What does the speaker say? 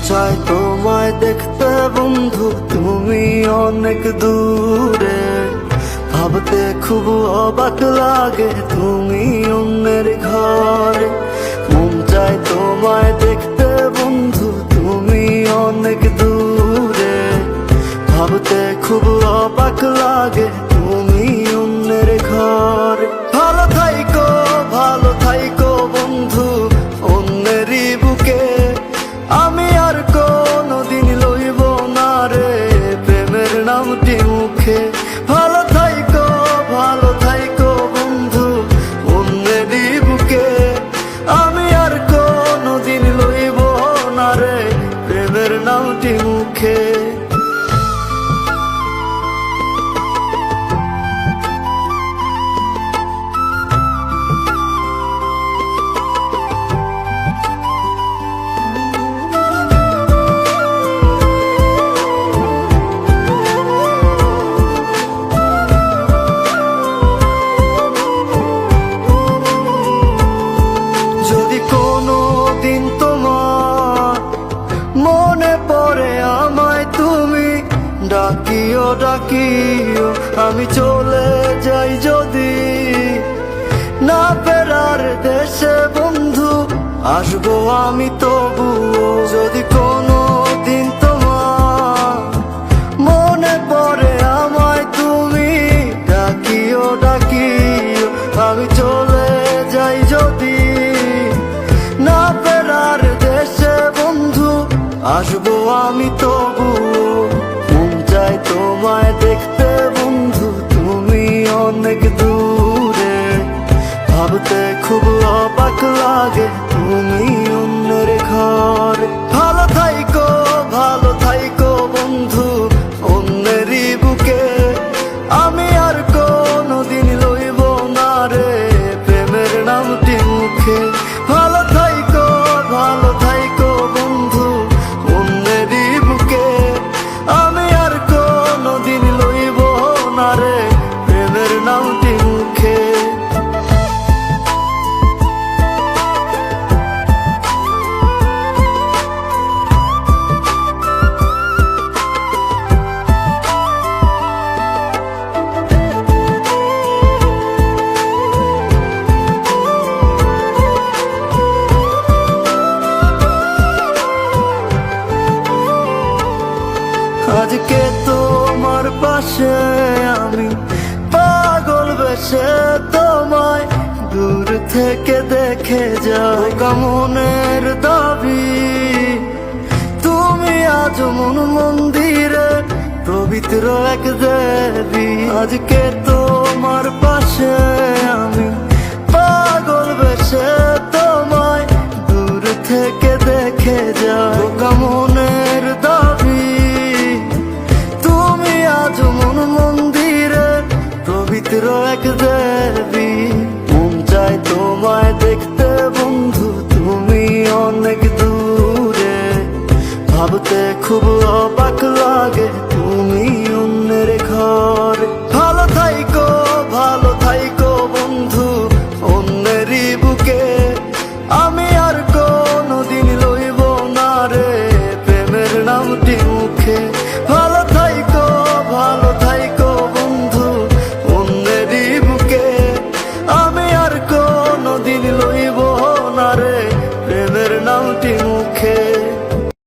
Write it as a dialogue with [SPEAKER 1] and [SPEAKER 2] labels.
[SPEAKER 1] চায় তোমায় দেখতে বন্ধু, তুমি অনেক দূরে। ভাবতে খুব অবাক লাগে তুমি অন্যের ঘরে। মন চায় তোমায় দেখতে বন্ধু, তুমি অনেক দূরে। ভাবতে খুব অবাক লাগে তুমি অন্যের ঘরে। ভালো থাইকো বন্ধু অন্যেরই বুকে। আমি আর কোনদিন লইব না রে প্রেমের নামটি মুখে। ভালো থাইকো বন্ধু অন্যেরই বুকে। আমি আর কোনদিন লইব না রে প্রেমের নামটি মুখে। যদি কোনো দিন তোমার মনে পড়ে আমায় তুমি ডাকিও আমি চলে যাই যদি না ফেরার দেশে বন্ধু, আসবো আমি তবুও। যদি কোনো দিন তোমার মনে পড়ে আমায় তুমি ডাকিও আমি চলে যাই যদি না ফেরার দেশে বন্ধু, আসবো আমি তবুও। মন চায় তোমায় দেখতে বন্ধু, তুমি অনেক দূরে। ভাবতে খুব অবাক লাগে তুমি অন্যের ঘরে। ভালো থাইকো বন্ধু অন্যেরই বুকে। আমি আর কোনদিন লইব না রে প্রেমের নামটি মুখে। ভালো থাইকো বন্ধু অন্যেরই বুকে। আমি আর কোনদিন লইব না রে প্রেমের নামটি মুখে। আজকে তোমার পাশে আমি পাগল বেশে তোমায় দূর থেকে দেখে যাই। মনের দাবি তুমি আজ মন মন্দিরে পবিত্র এক দেবী। আজকে তোমার পাশে আমি পাগল বেশে তোমায় দূর থেকে দেখে যাই। মনের দাবি তুমি আজ মন মন্দিরে পবিত্র এক দেবী। মন চায় তোমায় দেখতে বন্ধু, তুমি অনেক দূরে। ভাবতে খুব অবাক লাগে তুমি অন্যের ঘর।